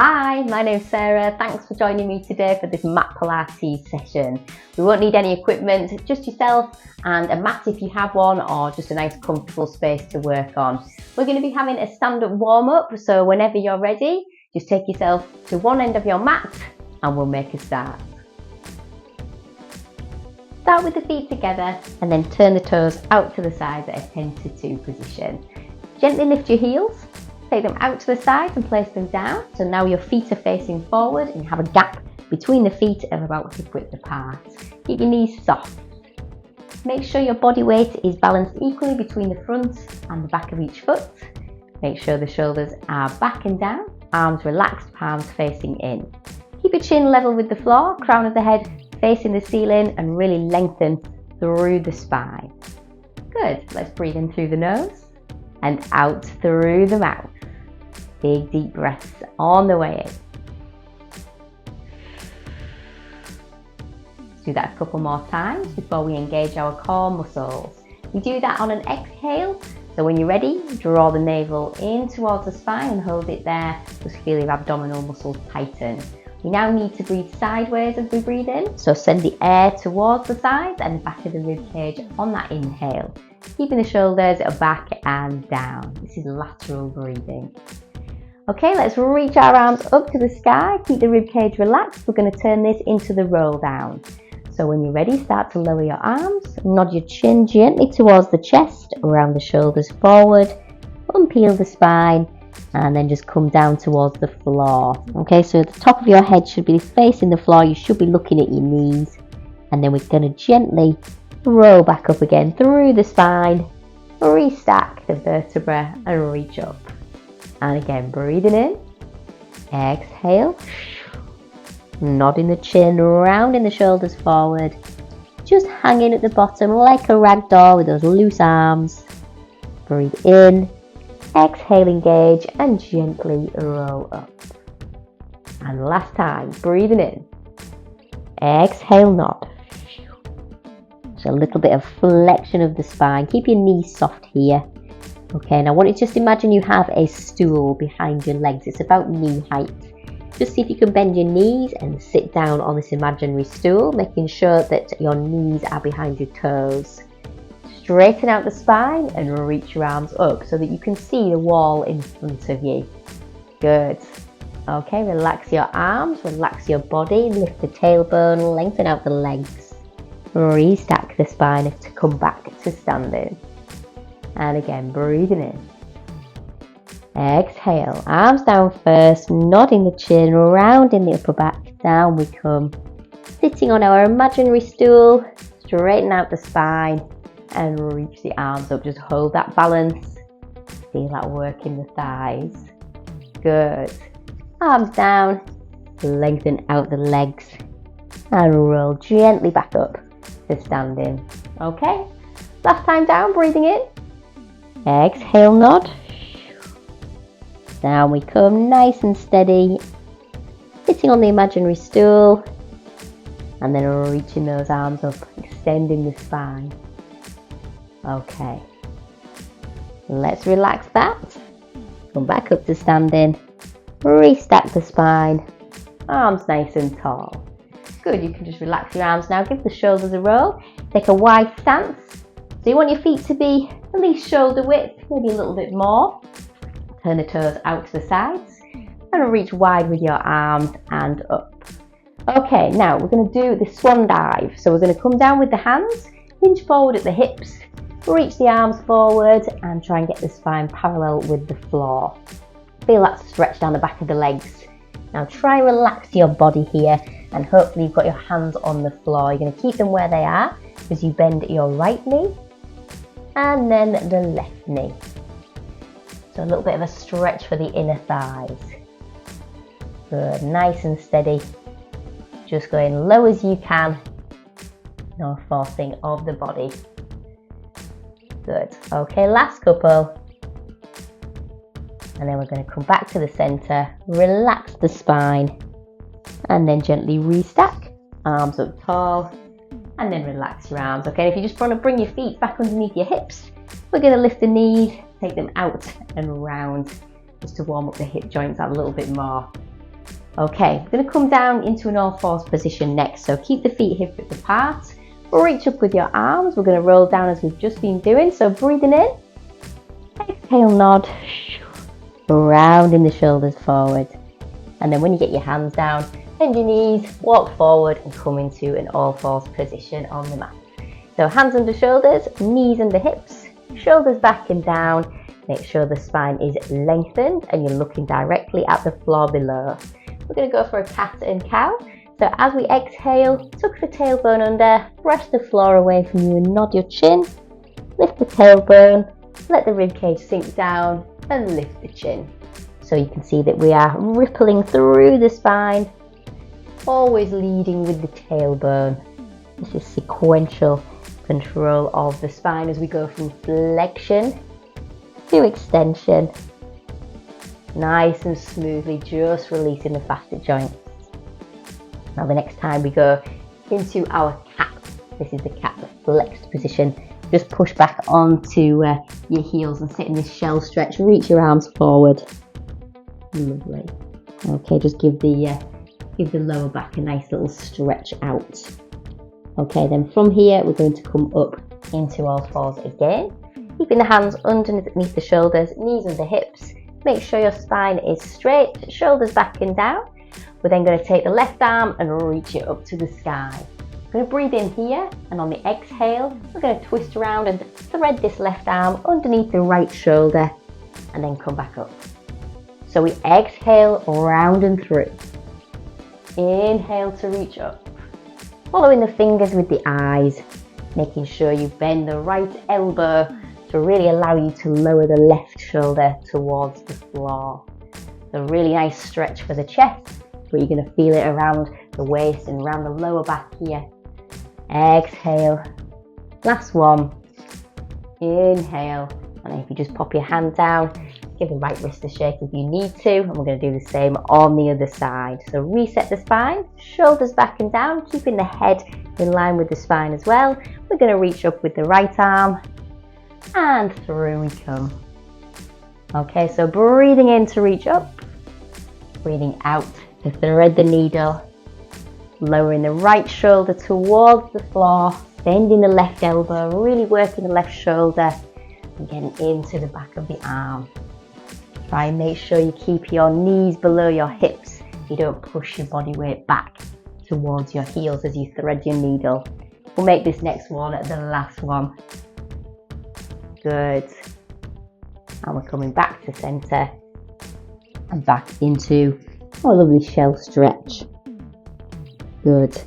Hi, my name's Sarah. Thanks for joining me today for this mat Pilates session. We won't need any equipment, just yourself and a mat if you have one, or just a nice comfortable space to work on. We're going to be having a stand-up warm-up, so whenever you're ready, just take yourself to one end of your mat and we'll make a start. Start with the feet together and then turn the toes out to the sides at a 10 to 2 position. Gently lift your heels. Take them out to the sides and place them down. So now your feet are facing forward and you have a gap between the feet of about hip width apart. Keep your knees soft. Make sure your body weight is balanced equally between the front and the back of each foot. Make sure the shoulders are back and down, arms relaxed, palms facing in. Keep your chin level with the floor, crown of the head facing the ceiling, and really lengthen through the spine. Good. Let's breathe in through the nose and out through the mouth. Big deep breaths on the way in. Let's do that a couple more times before we engage our core muscles. We do that on an exhale. So when you're ready, draw the navel in towards the spine and hold it there. Just feel your abdominal muscles tighten. We now need to breathe sideways as we breathe in. So send the air towards the sides and the back of the rib cage on that inhale. Keeping the shoulders back and down. This is lateral breathing. Okay, let's reach our arms up to the sky. Keep the rib cage relaxed. We're going to turn this into the roll down. So when you're ready, start to lower your arms. Nod your chin gently towards the chest, around the shoulders forward. Unpeel the spine and then just come down towards the floor. Okay, so the top of your head should be facing the floor. You should be looking at your knees. And then we're going to gently roll back up again through the spine. Restack the vertebra and reach up. And again, breathing in, exhale, nodding the chin, rounding the shoulders forward, just hanging at the bottom like a rag doll with those loose arms. Breathe in, exhale, engage, and gently roll up. And last time, breathing in, exhale, nod. So a little bit of flexion of the spine. Keep your knees soft here. Okay, now I want you to just imagine you have a stool behind your legs. It's about knee height. Just see if you can bend your knees and sit down on this imaginary stool, making sure that your knees are behind your toes. Straighten out the spine and reach your arms up so that you can see the wall in front of you. Good. Okay, relax your arms, relax your body, lift the tailbone, lengthen out the legs. Restack the spine to come back to standing. And again, breathing in. Exhale, arms down first, nodding the chin, rounding the upper back. Down we come. Sitting on our imaginary stool, straighten out the spine and reach the arms up. Just hold that balance. Feel that work in the thighs. Good. Arms down, lengthen out the legs and roll gently back up to standing. Okay, last time down, breathing in. Exhale, nod. Down we come, nice and steady. Sitting on the imaginary stool. And then reaching those arms up, extending the spine. Okay. Let's relax that. Come back up to standing. Restack the spine. Arms nice and tall. Good, you can just relax your arms now. Give the shoulders a roll. Take a wide stance. So you want your feet to be at least shoulder width, maybe a little bit more. Turn the toes out to the sides and reach wide with your arms and up. Okay, now we're going to do the swan dive. So we're going to come down with the hands, hinge forward at the hips, reach the arms forward and try and get the spine parallel with the floor. Feel that stretch down the back of the legs. Now try and relax your body here and hopefully you've got your hands on the floor. You're going to keep them where they are as you bend your right knee and then the left knee. So a little bit of a stretch for the inner thighs. Good, nice and steady. Just going low as you can. No forcing of the body. Good. Okay, last couple. And then we're going to come back to the center, relax the spine, and then gently restack. Arms up tall, and then relax your arms. Okay, if you just want to bring your feet back underneath your hips, we're going to lift the knees, take them out and round, just to warm up the hip joints a little bit more. Okay, we're going to come down into an all fours position next. So keep the feet hip width apart. Reach up with your arms. We're going to roll down as we've just been doing. So breathing in. Exhale, nod. Rounding the shoulders forward. And then when you get your hands down, bend your knees, walk forward and come into an all fours position on the mat. So hands under shoulders, knees under hips, shoulders back and down. Make sure the spine is lengthened and you're looking directly at the floor below. We're going to go for a cat and cow. So as we exhale, tuck the tailbone under, brush the floor away from you and nod your chin. Lift the tailbone, let the ribcage sink down and lift the chin. So you can see that we are rippling through the spine, always leading with the tailbone. This is sequential control of the spine as we go from flexion to extension. Nice and smoothly, just releasing the facet joints. Now the next time we go into our cat, this is the cat flexed position. Just push back onto your heels and sit in this shell stretch. Reach your arms forward. Lovely. Okay, just give the lower back a nice little stretch out. Okay, then from here we're going to come up into all fours again. Keeping the hands underneath the shoulders, knees under hips. Make sure your spine is straight, shoulders back and down. We're then going to take the left arm and reach it up to the sky. We're going to breathe in here, and on the exhale, we're going to twist around and thread this left arm underneath the right shoulder and then come back up. So we exhale, round and through. Inhale to reach up. Following the fingers with the eyes, making sure you bend the right elbow to really allow you to lower the left shoulder towards the floor. A really nice stretch for the chest, but you're going to feel it around the waist and around the lower back here. Exhale. Last one. Inhale. And if you just pop your hand down, give the right wrist a shake if you need to. And we're going to do the same on the other side. So reset the spine, shoulders back and down, keeping the head in line with the spine as well. We're going to reach up with the right arm and through we come. Okay, so breathing in to reach up, breathing out to thread the needle, lowering the right shoulder towards the floor, bending the left elbow, really working the left shoulder and getting into the back of the arm. Try and make sure you keep your knees below your hips. You don't push your body weight back towards your heels as you thread your needle. We'll make this next one the last one. Good. And we're coming back to center and back into our lovely shell stretch. Good.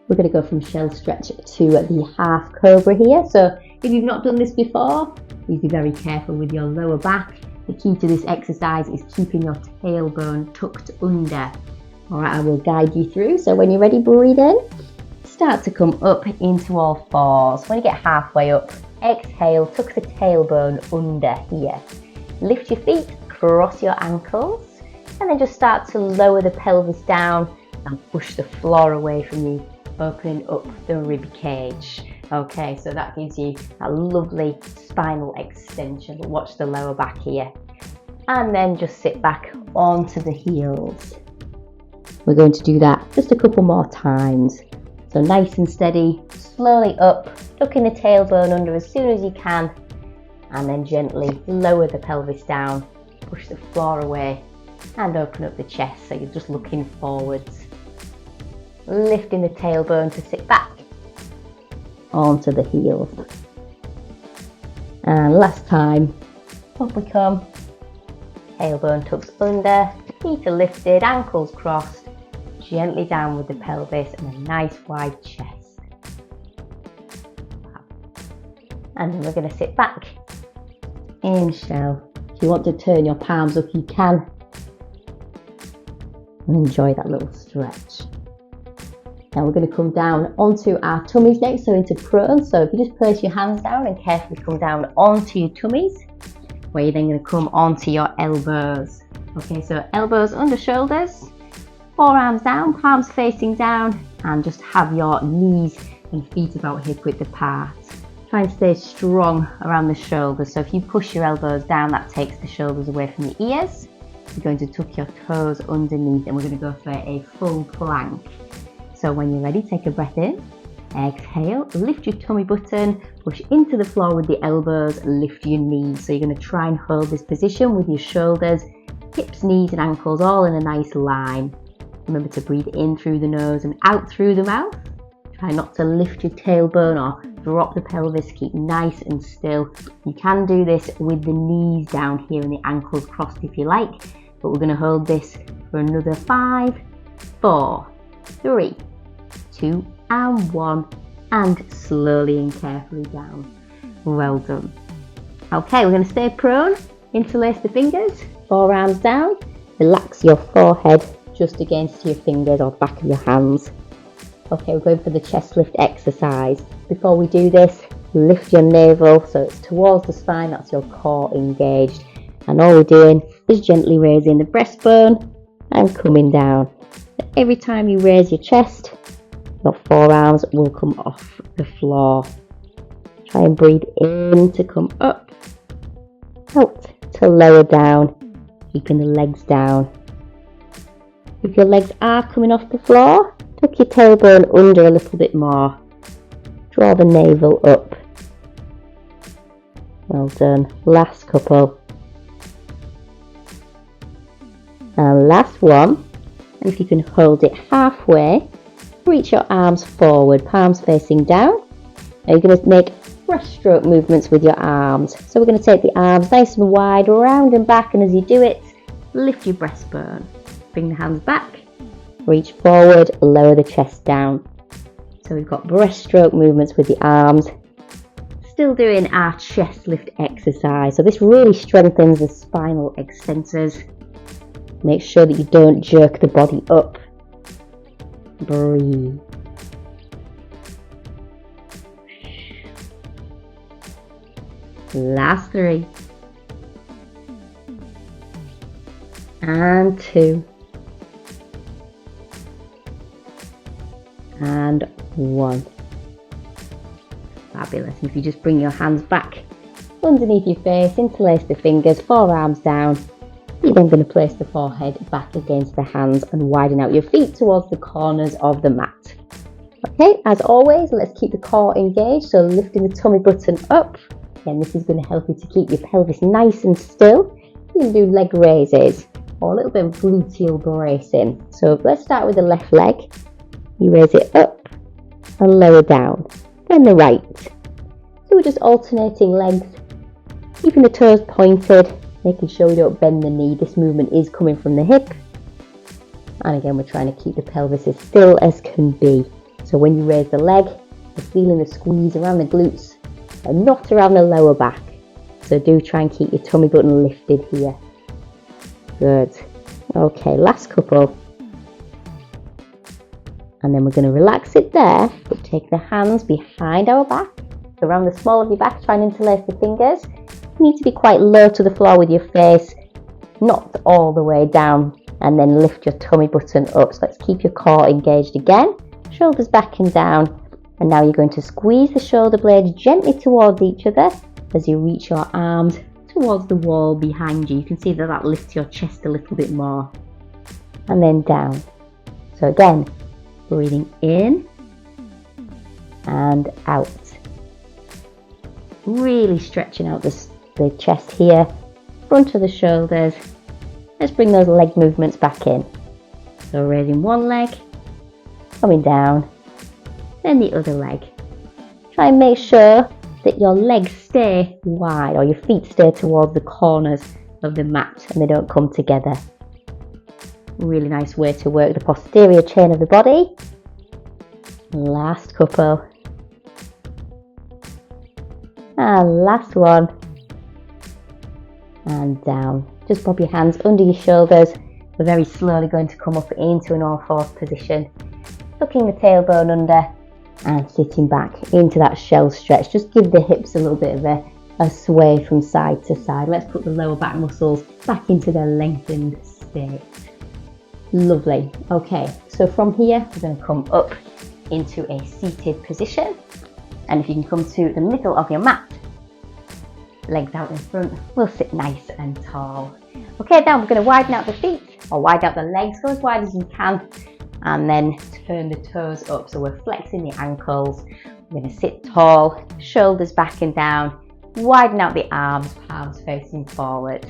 We're going to go from shell stretch to the half cobra here. So if you've not done this before, please be very careful with your lower back. The key to this exercise is keeping your tailbone tucked under. All right, I will guide you through. So when you're ready, breathe in. Start to come up into all fours. When you get halfway up, exhale, tuck the tailbone under here. Lift your feet, cross your ankles, and then just start to lower the pelvis down and push the floor away from you, opening up the rib cage. Okay, so that gives you a lovely spinal extension. But watch the lower back here. And then just sit back onto the heels. We're going to do that just a couple more times. So nice and steady, slowly up, tucking the tailbone under as soon as you can, and then gently lower the pelvis down, push the floor away, and open up the chest so you're just looking forwards. Lifting the tailbone to sit back onto the heels. And last time, up we come. Tailbone tucks under, feet are lifted, ankles crossed, gently down with the pelvis and a nice wide chest. And then we're going to sit back in shell. If you want to turn your palms up, you can. And enjoy that little stretch. Now we're going to come down onto our tummies next, so into prone. So if you just place your hands down and carefully come down onto your tummies, where you're then going to come onto your elbows. Okay, so elbows under shoulders, forearms down, palms facing down, and just have your knees and feet about hip width apart. Try and stay strong around the shoulders. So if you push your elbows down, that takes the shoulders away from the ears. You're going to tuck your toes underneath and we're going to go for a full plank. So when you're ready, take a breath in, exhale, lift your tummy button, push into the floor with the elbows, lift your knees. So you're going to try and hold this position with your shoulders, hips, knees and ankles all in a nice line. Remember to breathe in through the nose and out through the mouth. Try not to lift your tailbone or drop the pelvis, keep nice and still. You can do this with the knees down here and the ankles crossed if you like, but we're going to hold this for another 5, 4, 3, 2 and 1, and slowly and carefully down. Well done. Okay, we're going to stay prone, interlace the fingers, forearms down, relax your forehead just against your fingers or back of your hands. Okay, we're going for the chest lift exercise. Before we do this, lift your navel so it's towards the spine, that's your core engaged. And all we're doing is gently raising the breastbone and coming down. Every time you raise your chest, your forearms will come off the floor. Try and breathe in to come up, out to lower down, keeping the legs down. If your legs are coming off the floor, tuck your tailbone under a little bit more. Draw the navel up. Well done. Last couple. And last one. And if you can hold it halfway, reach your arms forward, palms facing down. Now you're going to make breaststroke movements with your arms. So we're going to take the arms nice and wide, round and back, and as you do it, lift your breastbone. Bring the hands back, reach forward, lower the chest down. So we've got breaststroke movements with the arms. Still doing our chest lift exercise. So this really strengthens the spinal extensors. Make sure that you don't jerk the body up. Breathe. Last 3. And 2. And 1. Fabulous. And if you just bring your hands back underneath your face, interlace the fingers, forearms down, you're then going to place the forehead back against the hands and widen out your feet towards the corners of the mat. Okay, as always, let's keep the core engaged, so lifting the tummy button up. Again, this is going to help you to keep your pelvis nice and still. You can do leg raises or a little bit of gluteal bracing. So let's start with the left leg. You raise it up and lower down, then the right. So we're just alternating legs, keeping the toes pointed, making sure we don't bend the knee. This movement is coming from the hip. And again, we're trying to keep the pelvis as still as can be. So when you raise the leg, you're feeling the squeeze around the glutes and not around the lower back. So do try and keep your tummy button lifted here. Good. Okay, last couple. And then we're going to relax it there, but take the hands behind our back, around the small of your back, try and interlace the fingers. You need to be quite low to the floor with your face, not all the way down, and then lift your tummy button up. So let's keep your core engaged again, shoulders back and down. And now you're going to squeeze the shoulder blades gently towards each other as you reach your arms towards the wall behind you. You can see that that lifts your chest a little bit more. And then down. So again, breathing in and out. Really stretching out the chest here, front of the shoulders. Let's bring those leg movements back in. So raising one leg, coming down, then the other leg. Try and make sure that your legs stay wide or your feet stay towards the corners of the mat and they don't come together. Really nice way to work the posterior chain of the body. Last couple. And last one. And down. Just pop your hands under your shoulders. We're very slowly going to come up into an all-fours position. Tucking the tailbone under and sitting back into that shell stretch. Just give the hips a little bit of a sway from side to side. Let's put the lower back muscles back into their lengthened state. Lovely. Okay, so from here we're going to come up into a seated position, and if you can come to the middle of your mat, Legs out in front, we'll sit nice and tall. Okay, now we're going to widen out the feet, or widen out the legs, go as wide as you can, and then turn the toes up. So we're flexing the ankles. We're going to sit tall, shoulders back and down, widen out the arms, palms facing forward.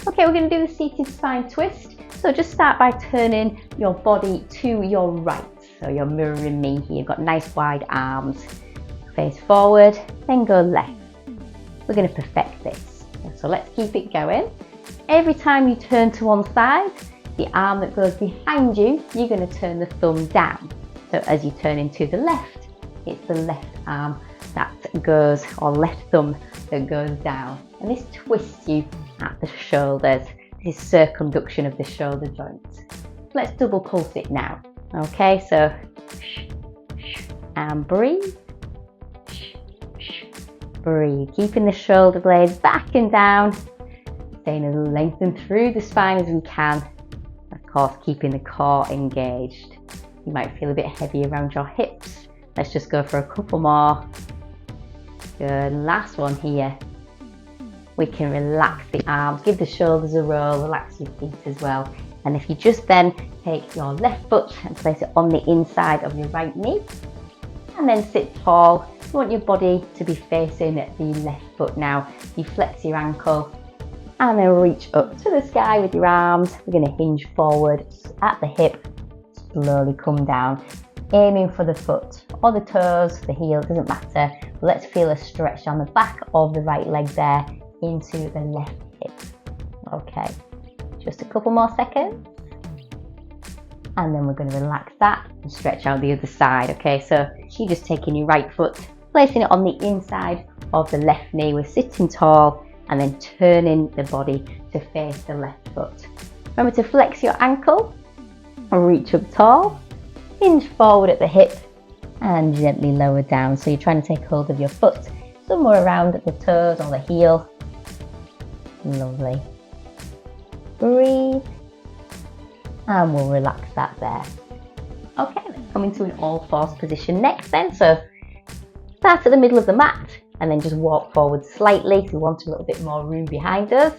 Okay, we're going to do the seated spine twist. So just start by turning your body to your right. So you're mirroring me here. You've got nice wide arms. Face forward, then go left. We're going to perfect this. So let's keep it going. Every time you turn to one side, the arm that goes behind you, you're going to turn the thumb down. So as you turn into the left, it's the left arm that goes, or left thumb that goes down. And this twists you at the shoulders. This is circumduction of the shoulder joints. Let's double pulse it now. Okay, so and breathe. Breathe, keeping the shoulder blades back and down, staying as lengthened through the spine as we can. Of course, keeping the core engaged. You might feel a bit heavy around your hips. Let's just go for a couple more. Good, last one here. We can relax the arms, give the shoulders a roll, relax your feet as well. And if you just then take your left foot and place it on the inside of your right knee, and then sit tall. You want your body to be facing the left foot now. You flex your ankle and then reach up to the sky with your arms. We're going to hinge forward at the hip, slowly come down, aiming for the foot or the toes, the heel, it doesn't matter. Let's feel a stretch on the back of the right leg there into the left hip. Okay, just a couple more seconds. And then we're going to relax that and stretch out the other side. Okay, so you're just taking your right foot, placing it on the inside of the left knee. We're sitting tall and then turning the body to face the left foot. Remember to flex your ankle and reach up tall, hinge forward at the hip and gently lower down. So you're trying to take hold of your foot somewhere around at the toes or the heel. Lovely. Breathe. And we'll relax that there. Okay, let's come into an all fours position next then. So start at the middle of the mat and then just walk forward slightly. So we want a little bit more room behind us.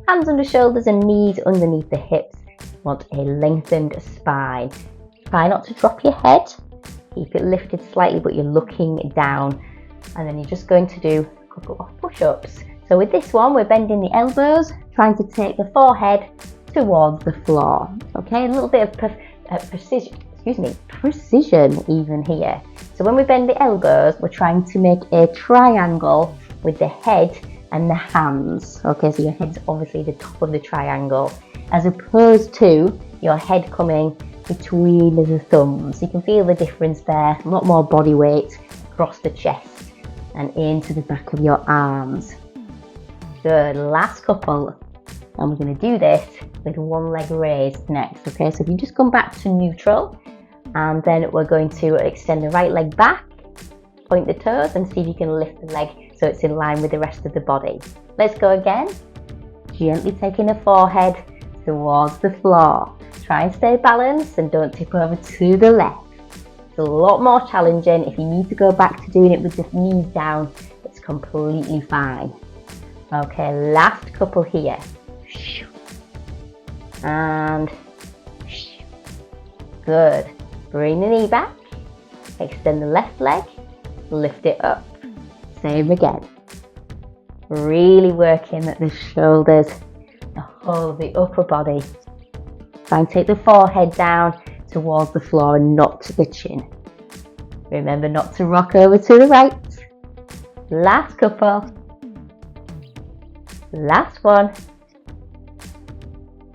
Hands under shoulders and knees underneath the hips. We want a lengthened spine. Try not to drop your head. Keep it lifted slightly, but you're looking down. And then you're just going to do a couple of push-ups. So with this one, we're bending the elbows, trying to take the forehead towards the floor. Okay, a little bit of precision even here. So when we bend the elbows, we're trying to make a triangle with the head and the hands. Okay, so your head's obviously the top of the triangle, as opposed to your head coming between the thumbs. You can feel the difference there, a lot more body weight across the chest and into the back of your arms. Good, last couple. And we're going to do this with one leg raised next. Okay, so if you just come back to neutral, and then we're going to extend the right leg back, point the toes and see if you can lift the leg so it's in line with the rest of the body. Let's go again. Gently taking the forehead towards the floor. Try and stay balanced and don't tip over to the left. It's a lot more challenging. If you need to go back to doing it with the knees down, it's completely fine. Okay, last couple here. And good. Bring the knee back, extend the left leg, lift it up. Same again. Really working at the shoulders, the whole of the upper body. Try and take the forehead down towards the floor and not the chin. Remember not to rock over to the right. Last couple. Last one.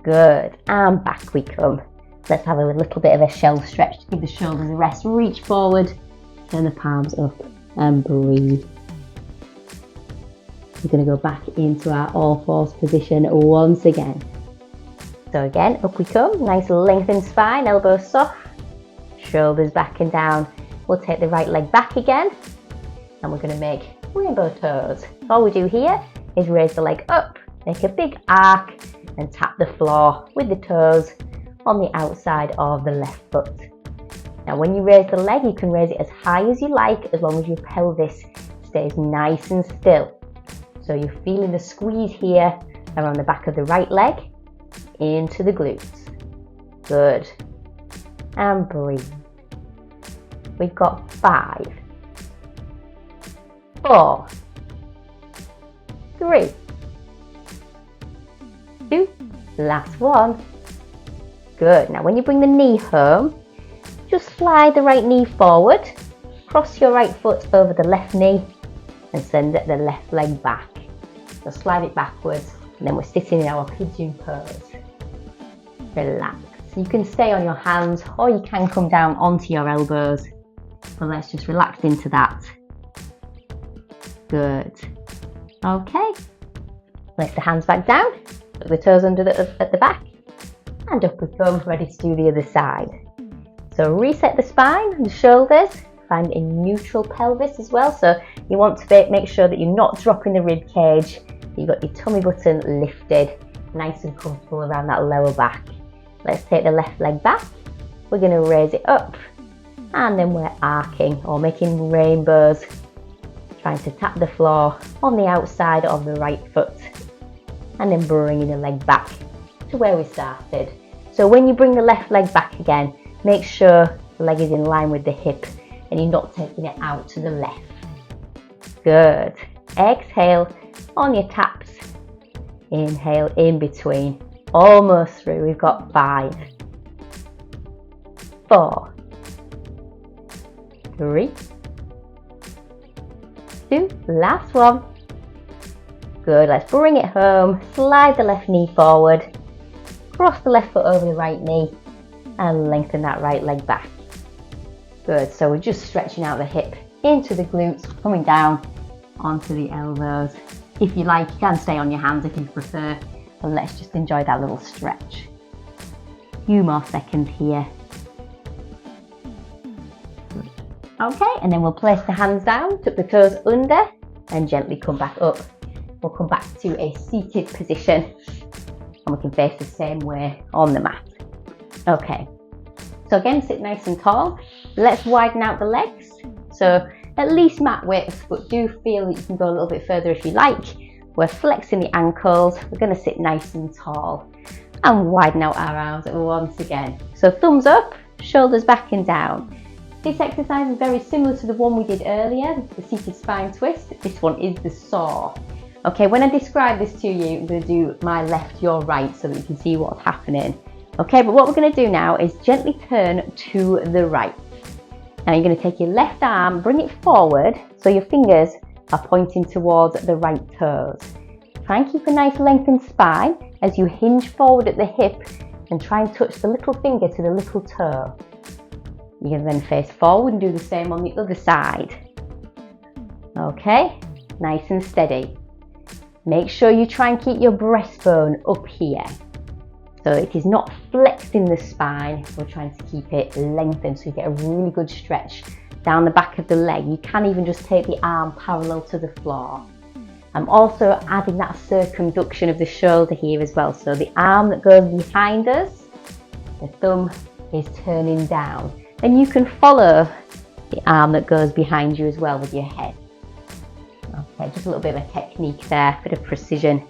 Good, and back we come. Let's have a little bit of a shell stretch to give the shoulders a rest. Reach forward, turn the palms up and breathe. We're going to go back into our all fours position once again. So again, up we come, nice lengthened spine, elbows soft, shoulders back and down. We'll take the right leg back again and we're going to make rainbow toes. All we do here is raise the leg up, make a big arc and tap the floor with the toes on the outside of the left foot. Now when you raise the leg, you can raise it as high as you like, as long as your pelvis stays nice and still. So So you're feeling the squeeze here around the back of the right leg into the glutes. Good. And breathe. We've got 5, 4, 3, 2, last one. Good. Now when you bring the knee home, just slide the right knee forward, cross your right foot over the left knee and send the left leg back. So slide it backwards and then we're sitting in our pigeon pose. Relax. You can stay on your hands or you can come down onto your elbows. But let's just relax into that. Good. Okay. Lift the hands back down, put the toes under at the back, and up we come, ready to do the other side. So reset the spine and the shoulders, find a neutral pelvis as well. So you want to make sure that you're not dropping the rib cage, you've got your tummy button lifted, nice and comfortable around that lower back. Let's take the left leg back, we're going to raise it up, and then we're arcing or making rainbows, trying to tap the floor on the outside of the right foot, and then bringing the leg back to where we started. So when you bring the left leg back again, make sure the leg is in line with the hip and you're not taking it out to the left. Good. Exhale on your taps. Inhale in between. Almost through. We've got 5, 4, 3, 2, last one. Good, let's bring it home, slide the left knee forward, cross the left foot over the right knee and lengthen that right leg back. Good, so we're just stretching out the hip into the glutes, coming down onto the elbows. If you like, you can stay on your hands if you prefer, but let's just enjoy that little stretch. A few more seconds here. Okay, and then we'll place the hands down, tuck the toes under and gently come back up. We'll come back to a seated position and we can face the same way on the mat. Okay, so again, sit nice and tall. Let's widen out the legs. So at least mat width, but do feel that you can go a little bit further if you like. We're flexing the ankles. We're going to sit nice and tall and widen out our arms once again. So thumbs up, shoulders back and down. This exercise is very similar to the one we did earlier, the seated spine twist. This one is the saw. Okay, when I describe this to you, I'm going to do my left, your right, so that you can see what's happening. Okay, but what we're going to do now is gently turn to the right. Now you're going to take your left arm, bring it forward, so your fingers are pointing towards the right toes. Try and keep a nice lengthened spine as you hinge forward at the hip and try and touch the little finger to the little toe. You can then face forward and do the same on the other side. Okay, nice and steady. Make sure you try and keep your breastbone up here. So it is not flexing the spine, we're trying to keep it lengthened so you get a really good stretch down the back of the leg. You can even just take the arm parallel to the floor. I'm also adding that circumduction of the shoulder here as well. So the arm that goes behind us, the thumb is turning down. And you can follow the arm that goes behind you as well with your head. Okay, just a little bit of a technique there, a bit of precision.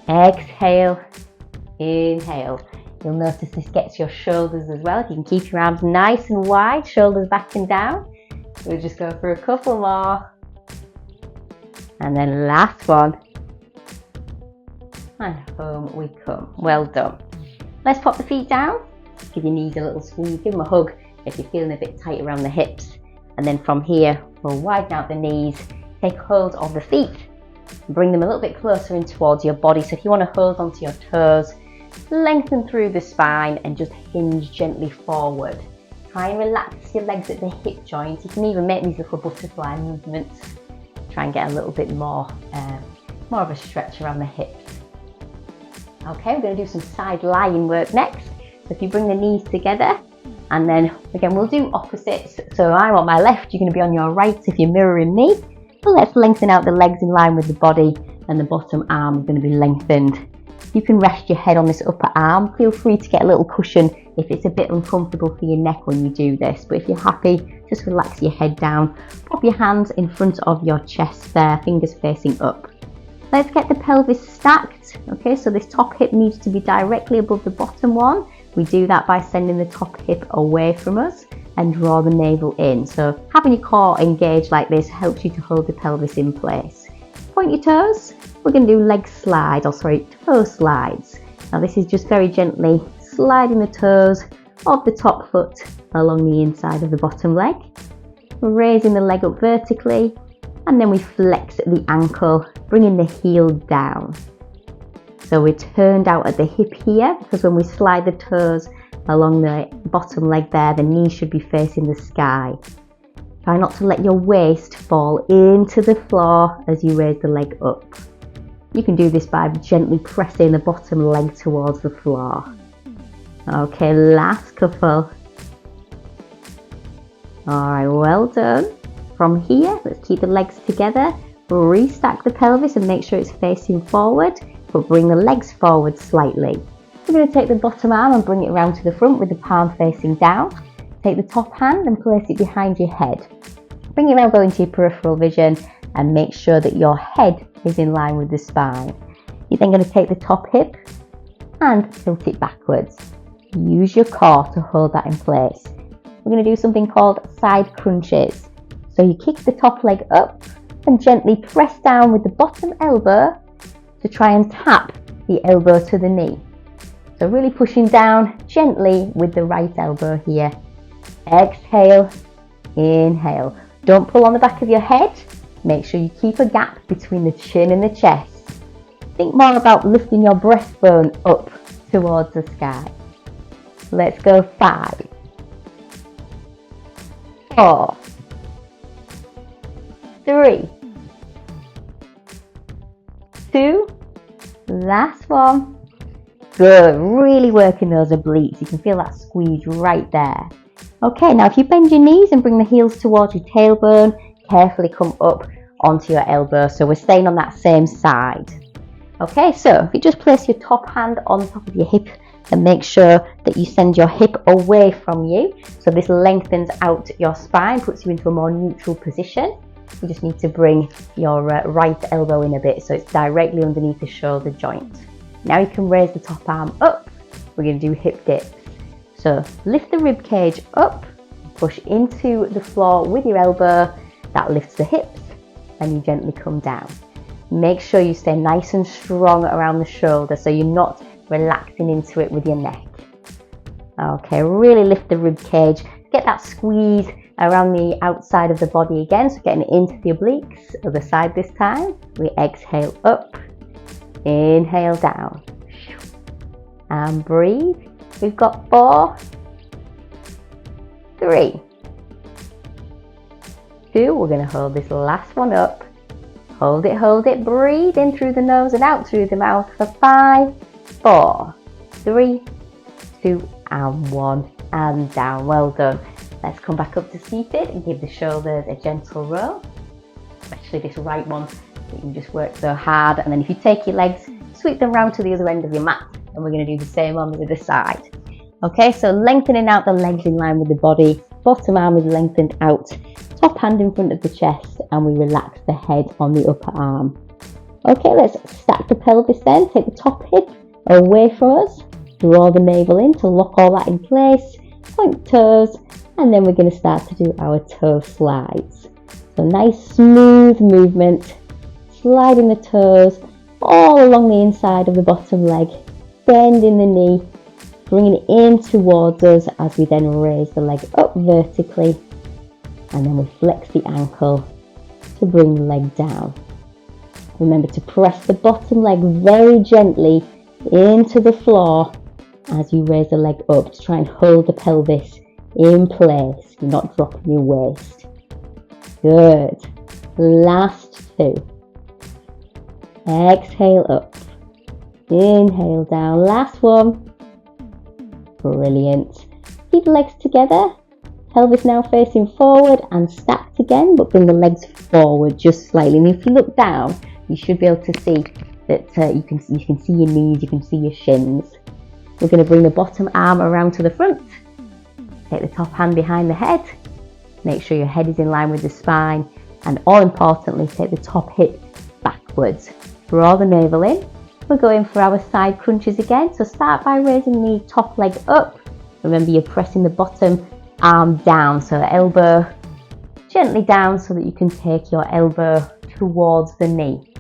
Exhale, inhale. You'll notice this gets your shoulders as well. If you can keep your arms nice and wide, shoulders back and down. We'll just go for a couple more. And then last one. And home we come. Well done. Let's pop the feet down. Give your knees a little squeeze, give them a hug if you're feeling a bit tight around the hips. And then from here, we'll widen out the knees, take hold of the feet, bring them a little bit closer in towards your body. So if you want to hold onto your toes, lengthen through the spine and just hinge gently forward. Try and relax your legs at the hip joint. You can even make these little butterfly movements. Try and get a little bit more of a stretch around the hips. Okay, we're going to do some side lying work next. So if you bring the knees together, and then again we'll do opposites. So I'm on my left, you're going to be on your right if you're mirroring me. So let's lengthen out the legs in line with the body, and the bottom arm is going to be lengthened. You can rest your head on this upper arm. Feel free to get a little cushion if it's a bit uncomfortable for your neck when you do this. But if you're happy, just relax your head down. Pop your hands in front of your chest there, fingers facing up. Let's get the pelvis stacked. Okay, so this top hip needs to be directly above the bottom one. We do that by sending the top hip away from us and draw the navel in. So having your core engaged like this helps you to hold the pelvis in place. Point your toes. We're going to do leg slides, toe slides. Now this is just very gently sliding the toes of the top foot along the inside of the bottom leg. Raising the leg up vertically, and then we flex at the ankle, bringing the heel down. So we're turned out at the hip here, because when we slide the toes along the bottom leg there, the knee should be facing the sky. Try not to let your waist fall into the floor as you raise the leg up. You can do this by gently pressing the bottom leg towards the floor. Okay, last couple. Alright, well done. From here, let's keep the legs together, restack the pelvis and make sure it's facing forward, but bring the legs forward slightly. We're going to take the bottom arm and bring it around to the front with the palm facing down. Take the top hand and place it behind your head. Bring your elbow into your peripheral vision and make sure that your head is in line with the spine. You're then going to take the top hip and tilt it backwards. Use your core to hold that in place. We're going to do something called side crunches. So you kick the top leg up and gently press down with the bottom elbow to try and tap the elbow to the knee. So really pushing down gently with the right elbow here. Exhale, inhale. Don't pull on the back of your head. Make sure you keep a gap between the chin and the chest. Think more about lifting your breastbone up towards the sky. Let's go 5, 4, 3, 2, last one. Good, really working those obliques. You can feel that squeeze right there. Okay, now if you bend your knees and bring the heels towards your tailbone, carefully come up onto your elbow. So we're staying on that same side. Okay, so if you just place your top hand on top of your hip and make sure that you send your hip away from you. So this lengthens out your spine, puts you into a more neutral position. You just need to bring your right elbow in a bit so it's directly underneath the shoulder joint. Now you can raise the top arm up. We're going to do hip dips. So lift the rib cage up, push into the floor with your elbow. That lifts the hips and you gently come down. Make sure you stay nice and strong around the shoulder so you're not relaxing into it with your neck. Okay, really lift the rib cage. Get that squeeze around the outside of the body again, so getting it into the obliques. Other side this time. We exhale up, inhale down, and breathe. We've got 4, 3, 2. We're going to hold this last one up. Hold it, breathe in through the nose and out through the mouth for 5, 4, 3, 2, and 1, and down. Well done. Let's come back up to seated and give the shoulders a gentle roll, especially this right one that you just worked so hard. And then if you take your legs, sweep them round to the other end of your mat, and we're going to do the same on the other side. Okay, so lengthening out the legs in line with the body, bottom arm is lengthened out, top hand in front of the chest, and we relax the head on the upper arm. Okay, let's stack the pelvis then. Take the top hip away from us, draw the navel in to lock all that in place, point toes, and then we're going to start to do our toe slides. So nice smooth movement, sliding the toes all along the inside of the bottom leg, bending the knee, bringing it in towards us as we then raise the leg up vertically, and then we flex the ankle to bring the leg down. Remember to press the bottom leg very gently into the floor as you raise the leg up to try and hold the pelvis in place. You're not dropping your waist. Good. Last 2. Exhale up. Inhale down. Last one. Brilliant. Keep the legs together. Pelvis now facing forward and stacked again, but bring the legs forward just slightly. And if you look down, you should be able to see that you can see your knees, you can see your shins. We're going to bring the bottom arm around to the front. Take the top hand behind the head. Make sure your head is in line with the spine. And all importantly, take the top hip backwards. Draw the navel in. We're going for our side crunches again. So start by raising the top leg up. Remember, you're pressing the bottom arm down. So elbow gently down so that you can take your elbow towards the knee.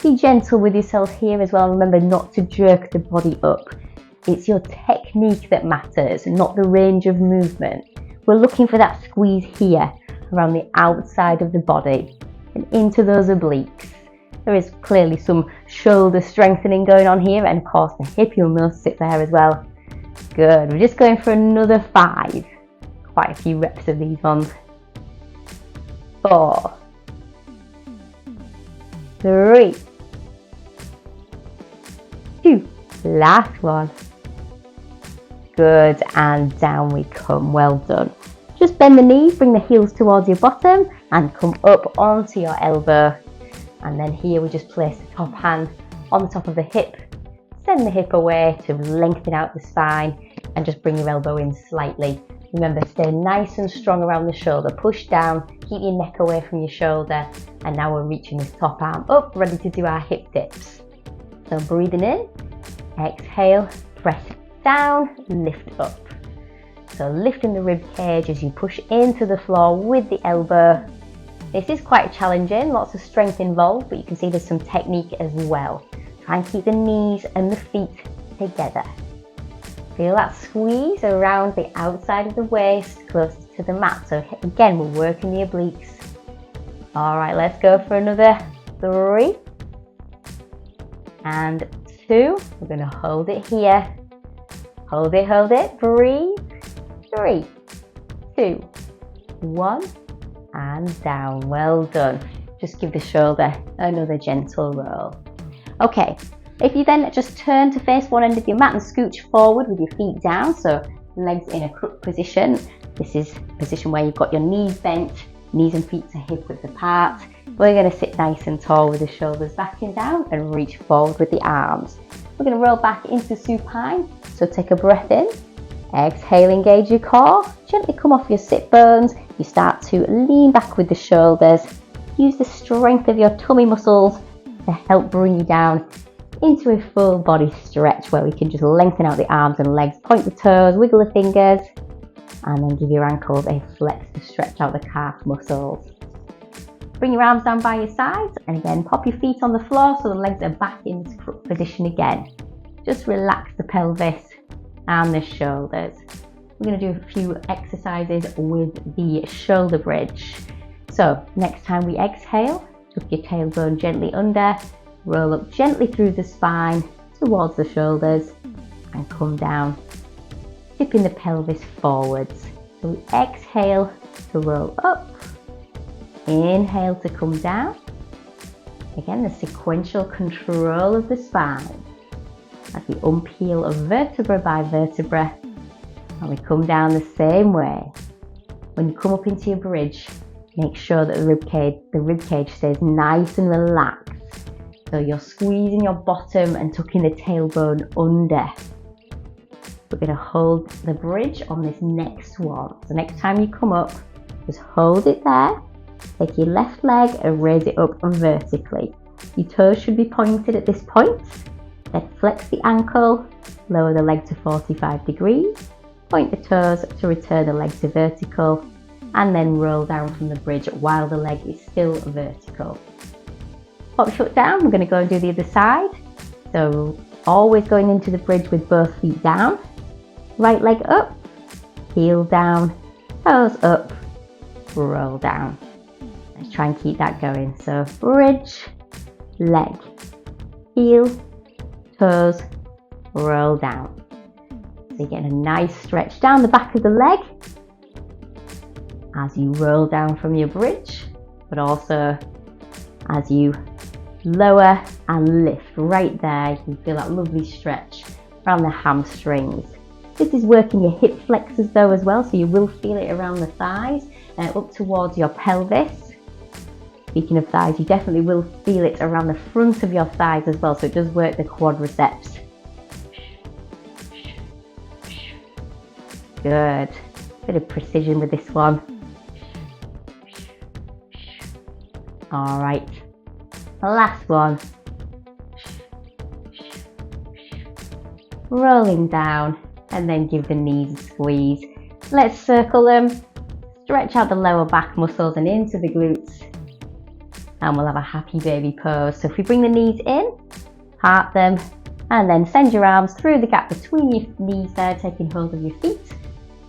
Be gentle with yourself here as well. Remember not to jerk the body up. It's your technique that matters, not the range of movement. We're looking for that squeeze here around the outside of the body and into those obliques. There is clearly some shoulder strengthening going on here, and of course the hip, you'll notice it there as well. Good, we're just going for another 5. Quite a few reps of these ones. 4, 3, 2, last one. Good, and down we come, well done. Just bend the knees, bring the heels towards your bottom and come up onto your elbow. And then here we just place the top hand on the top of the hip, send the hip away to lengthen out the spine and just bring your elbow in slightly. Remember, stay nice and strong around the shoulder, push down, keep your neck away from your shoulder. And now we're reaching this top arm up, ready to do our hip dips. So breathing in, exhale, press down, lift up. So lifting the rib cage as you push into the floor with the elbow. This is quite challenging, lots of strength involved, but you can see there's some technique as well. Try and keep the knees and the feet together. Feel that squeeze around the outside of the waist, closest to the mat. So again, we're working the obliques. All right, let's go for another 3 and 2. We're going to hold it here. Hold it, breathe. 3, 2, 1, and down. Well done. Just give the shoulder another gentle roll. Okay, if you then just turn to face one end of your mat and scooch forward with your feet down, so legs in a crook position. This is a position where you've got your knees bent, knees and feet are hip width apart. We're going to sit nice and tall with the shoulders back and down and reach forward with the arms. We're going to roll back into supine, so take a breath in. Exhale, engage your core, gently come off your sit bones. You start to lean back with the shoulders. Use the strength of your tummy muscles to help bring you down into a full body stretch where we can just lengthen out the arms and legs, point the toes, wiggle the fingers, and then give your ankles a flex to stretch out the calf muscles. Bring your arms down by your sides and again pop your feet on the floor so the legs are back into crook position again. Just relax the pelvis and the shoulders. We're going to do a few exercises with the shoulder bridge. So next time we exhale, tuck your tailbone gently under, roll up gently through the spine towards the shoulders and come down, tipping the pelvis forwards. So we exhale to roll up, inhale to come down. Again, the sequential control of the spine as we unpeel vertebra by vertebra and we come down the same way. When you come up into your bridge, make sure that the rib cage stays nice and relaxed. So you're squeezing your bottom and tucking the tailbone under. We're going to hold the bridge on this next one. So next time you come up, just hold it there. Take your left leg and raise it up vertically. Your toes should be pointed at this point. Then flex the ankle, lower the leg to 45 degrees, point the toes to return the leg to vertical, and then roll down from the bridge while the leg is still vertical. Pop your foot down, we're going to go and do the other side. So always going into the bridge with both feet down. Right leg up, heel down, toes up, roll down. Let's try and keep that going. So bridge, leg, heel, toes, roll down. So you're getting a nice stretch down the back of the leg as you roll down from your bridge, but also as you lower and lift right there. You can feel that lovely stretch around the hamstrings. This is working your hip flexors though as well, so you will feel it around the thighs and up towards your pelvis. Speaking of thighs, you definitely will feel it around the front of your thighs as well, so it does work the quadriceps. Good. Bit of precision with this one. All right. Last one. rolling down, and then give the knees a squeeze. Let's circle them, stretch out the lower back muscles and into the glutes, and we'll have a happy baby pose. So if we bring the knees in, part them, and then send your arms through the gap between your knees there, taking hold of your feet.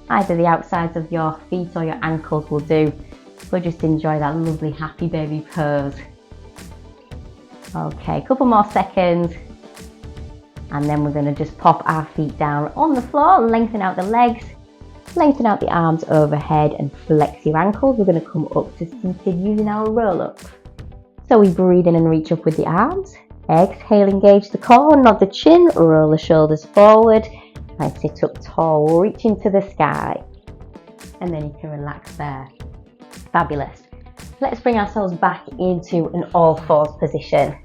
Either the outsides of your feet or your ankles will do, but just enjoy that lovely happy baby pose. Okay, a couple more seconds, and then we're going to just pop our feet down on the floor, lengthen out the legs, lengthen out the arms overhead, and flex your ankles. We're going to come up to seated using our roll up. So we breathe in and reach up with the arms. Exhale, engage the core, nod the chin, roll the shoulders forward, and sit up tall, reaching to the sky. And then you can relax there. Fabulous. Let's bring ourselves back into an all fours position.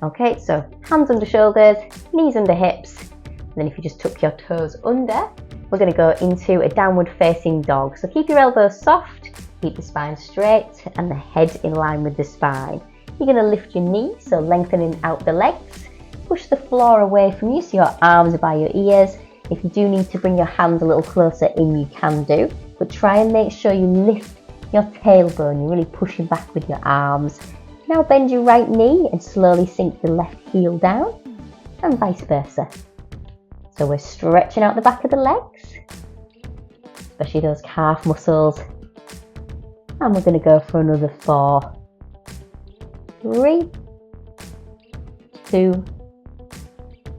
Okay, so hands under shoulders, knees under hips. And then if you just tuck your toes under, we're going to go into a downward facing dog. So keep your elbows soft, keep the spine straight and the head in line with the spine. You're going to lift your knees, so lengthening out the legs. Push the floor away from you so your arms are by your ears. If you do need to bring your hands a little closer in, you can do. But try and make sure you lift your tailbone. You're really pushing back with your arms. Now bend your right knee and slowly sink the left heel down, and vice versa. So we're stretching out the back of the legs, especially those calf muscles. And we're going to go for another 4, 3, 2,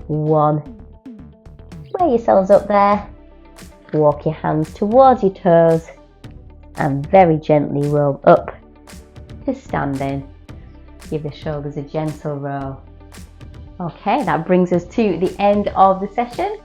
1. Square yourselves up there. Walk your hands towards your toes and very gently roll up to standing. Give the shoulders a gentle roll. Okay, that brings us to the end of the session.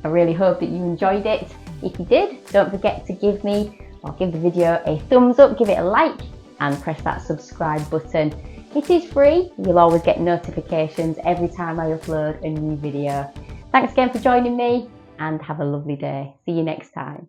I really hope that you enjoyed it. If you did, don't forget to give the video a thumbs up, give it a like, and press that subscribe button. It is free. You'll always get notifications every time I upload a new video. Thanks again for joining me, and have a lovely day. See you next time.